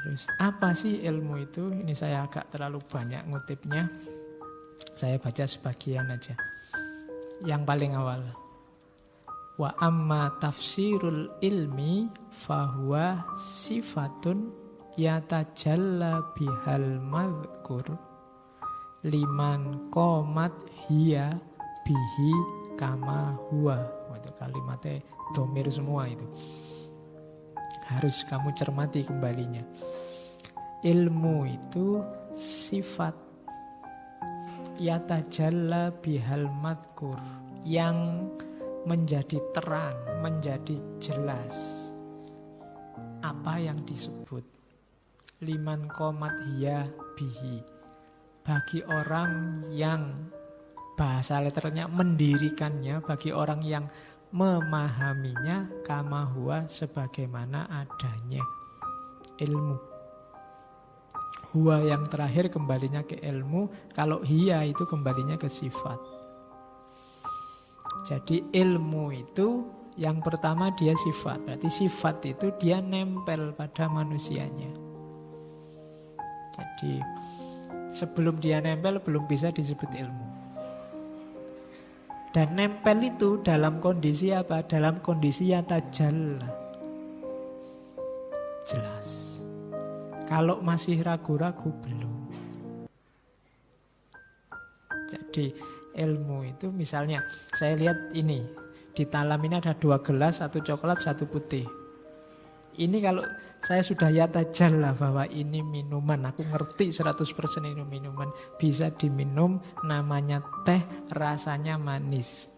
Terus apa sih ilmu itu? Ini saya agak terlalu banyak ngutipnya. Saya baca sebagian aja. Yang paling awal. Wa amma tafsirul ilmi fahuwa sifatun yatajalla bihal madhkur liman qomat hiya bihi kama huwa. Itu kalimatnya domir semua itu. Harus kamu cermati kembalinya. Ilmu itu sifat yatajalla bihal madhkur, yang menjadi terang, menjadi jelas apa yang disebut. Liman qomat hiya bihi, bagi orang yang, bahasa letternya mendirikannya, bagi orang yang memahaminya, kama huwa, sebagaimana adanya. Ilmu. Huwa yang terakhir kembalinya ke ilmu, kalau hiya itu kembalinya ke sifat. Jadi ilmu itu yang pertama dia sifat. Berarti sifat itu dia nempel pada manusianya. Jadi sebelum dia nempel belum bisa disebut ilmu. Dan nempel itu dalam kondisi apa? Dalam kondisi yatajalla. Jelas. Kalau masih ragu-ragu belum. Jadi ilmu itu misalnya saya lihat ini. Di talam ini ada 2 gelas, 1 coklat, 1 putih. Ini kalau saya sudah yatajalla bahwa ini minuman. Aku ngerti 100% ini minuman. Bisa diminum, namanya teh, rasanya manis.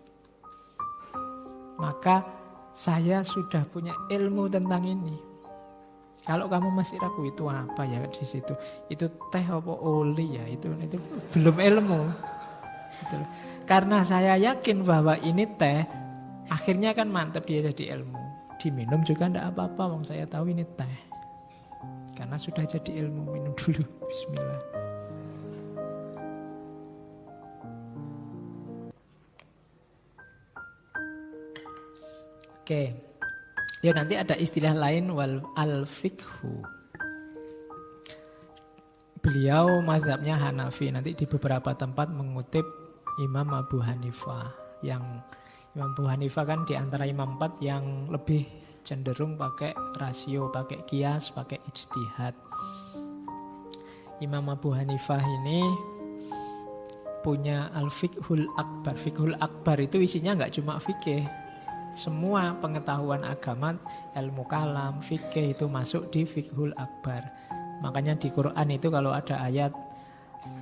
Maka saya sudah punya ilmu tentang ini. Kalau kamu masih ragu itu apa ya di situ? Itu teh apa oli ya? Itu belum ilmu. Gitu. Karena saya yakin bahwa ini teh, akhirnya kan mantap dia jadi ilmu. Diminum juga enggak apa-apa, wong saya tahu ini teh. Karena sudah jadi ilmu, minum dulu. Bismillah. Oke. Ya nanti ada istilah lain wal al-fiqhu. Beliau mazhabnya Hanafi, nanti di beberapa tempat mengutip Imam Abu Hanifah. Yang Imam Abu Hanifah kan di antara imam 4 yang lebih cenderung pakai rasio, pakai kias, pakai ijtihad. Imam Abu Hanifah ini punya al-fiqhul akbar. Fiqhul akbar itu isinya nggak cuma fikih. Semua pengetahuan agama, ilmu kalam, fikih itu masuk di fiqhul akbar. Makanya di Quran itu kalau ada ayat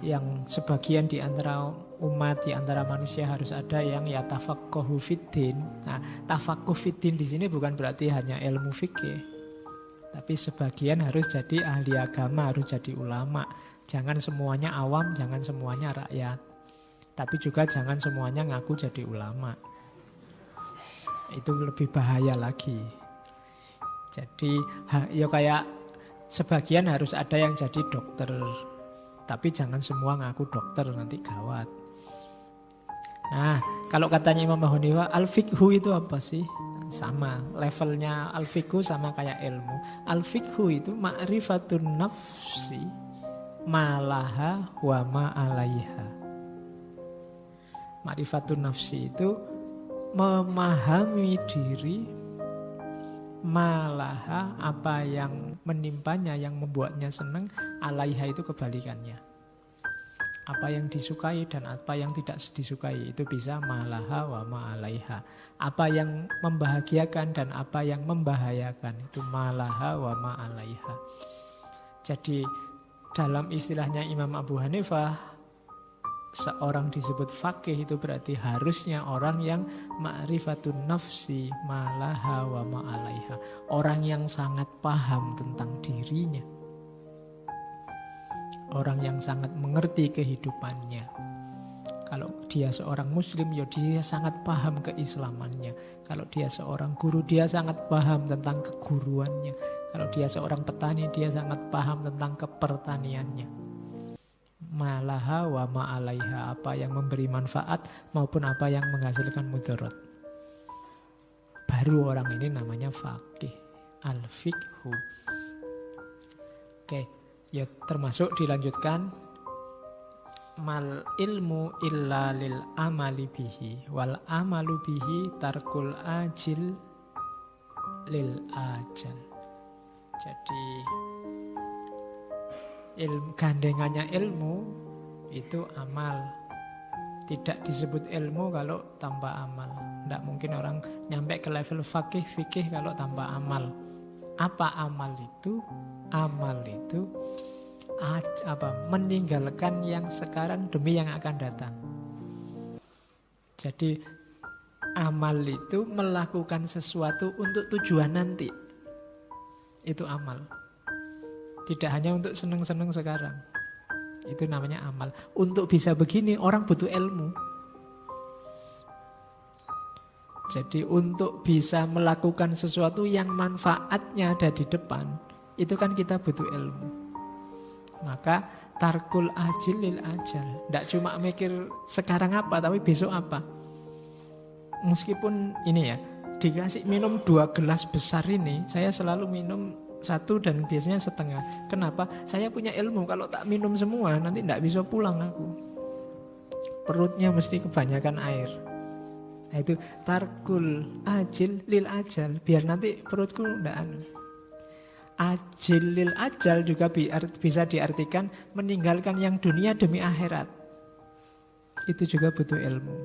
yang sebagian di antara umat, di antara manusia harus ada yang yatafaqahu fiddin. Nah, tafaqquh fiddin di sini bukan berarti hanya ilmu fikih. Tapi sebagian harus jadi ahli agama, harus jadi ulama. Jangan semuanya awam, jangan semuanya rakyat. Tapi juga jangan semuanya ngaku jadi ulama. Itu lebih bahaya lagi. Jadi ya kayak sebagian harus ada yang jadi dokter. Tapi jangan semua ngaku dokter, nanti gawat. Nah, kalau katanya Imam Abu Hanifah, al-fiqhu itu apa sih? Sama, levelnya al-fiqhu sama kayak ilmu. Al-fiqhu itu ma'rifatun nafsi malaha wa ma'alaiha. Ma'rifatun nafsi itu memahami diri, malaha apa yang menimpanya, yang membuatnya senang, alaiha itu kebalikannya. Apa yang disukai dan apa yang tidak disukai itu bisa malaha wa ma'alaiha. Apa yang membahagiakan dan apa yang membahayakan itu malaha wa ma'alaiha. Jadi dalam istilahnya Imam Abu Hanifah, seorang disebut faqih itu berarti harusnya orang yang ma'rifatun nafsi malaha wa ma'alaiha. Orang yang sangat paham tentang dirinya. Orang yang sangat mengerti kehidupannya. Kalau dia seorang muslim, ya dia sangat paham keislamannya. Kalau dia seorang guru, dia sangat paham tentang keguruannya. Kalau dia seorang petani, dia sangat paham tentang kepertaniannya. Malaha wa ma'alaiha, apa yang memberi manfaat maupun apa yang menghasilkan mudarat. Baru orang ini namanya faqih, al-fiqhu. Oke, ya termasuk dilanjutkan mal ilmu illa lil amali bihi wal amalu bihi tarkul ajil lil ajal. Jadi gandengannya ilmu itu amal. Tidak disebut ilmu kalau tanpa amal. Tidak mungkin orang nyampe ke level fikih kalau tanpa amal. Apa amal itu? Amal itu meninggalkan yang sekarang demi yang akan datang. Jadi amal itu melakukan sesuatu untuk tujuan nanti. Itu amal. Tidak hanya untuk seneng-seneng sekarang. Itu namanya amal. Untuk bisa begini orang butuh ilmu. Jadi untuk bisa melakukan sesuatu yang manfaatnya ada di depan, itu kan kita butuh ilmu. Maka tarkul ajil lil ajal. Tidak cuma mikir sekarang apa, tapi besok apa. Meskipun ini ya, dikasih minum 2 gelas besar ini, saya selalu minum 1 dan biasanya setengah. Kenapa? Saya punya ilmu, kalau tak minum semua nanti tidak bisa pulang aku. Perutnya mesti kebanyakan air. Nah, itu tarkul ajil lil ajal. Biar nanti perutku tidak ajil lil ajal juga bisa diartikan meninggalkan yang dunia demi akhirat. Itu juga butuh ilmu.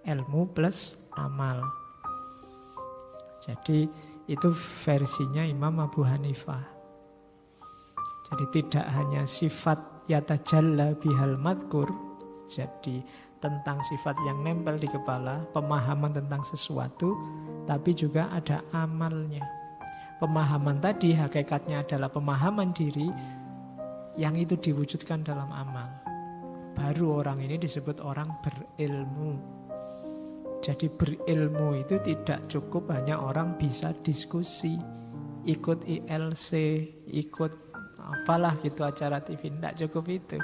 Ilmu plus amal. Jadi itu versinya Imam Abu Hanifah. Jadi tidak hanya sifat yatajalla bihal madkur, jadi tentang sifat yang nempel di kepala, pemahaman tentang sesuatu, tapi juga ada amalnya. Pemahaman tadi hakikatnya adalah pemahaman diri yang itu diwujudkan dalam amal. Baru orang ini disebut orang berilmu. Jadi berilmu itu tidak cukup hanya orang bisa diskusi, ikut ILC, ikut apalah gitu acara TV, tidak cukup itu.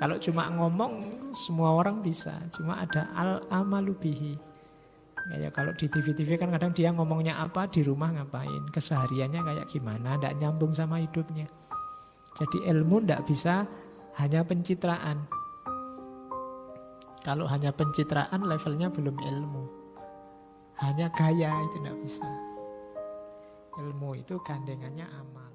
Kalau cuma ngomong semua orang bisa, cuma ada al-amalu bihi. Kayak kalau di TV-TV kan kadang dia ngomongnya apa, di rumah ngapain, kesehariannya kayak gimana, tidak nyambung sama hidupnya. Jadi ilmu tidak bisa hanya pencitraan. Kalau hanya pencitraan levelnya belum ilmu. Hanya gaya itu tidak bisa. Ilmu itu gandengannya amal.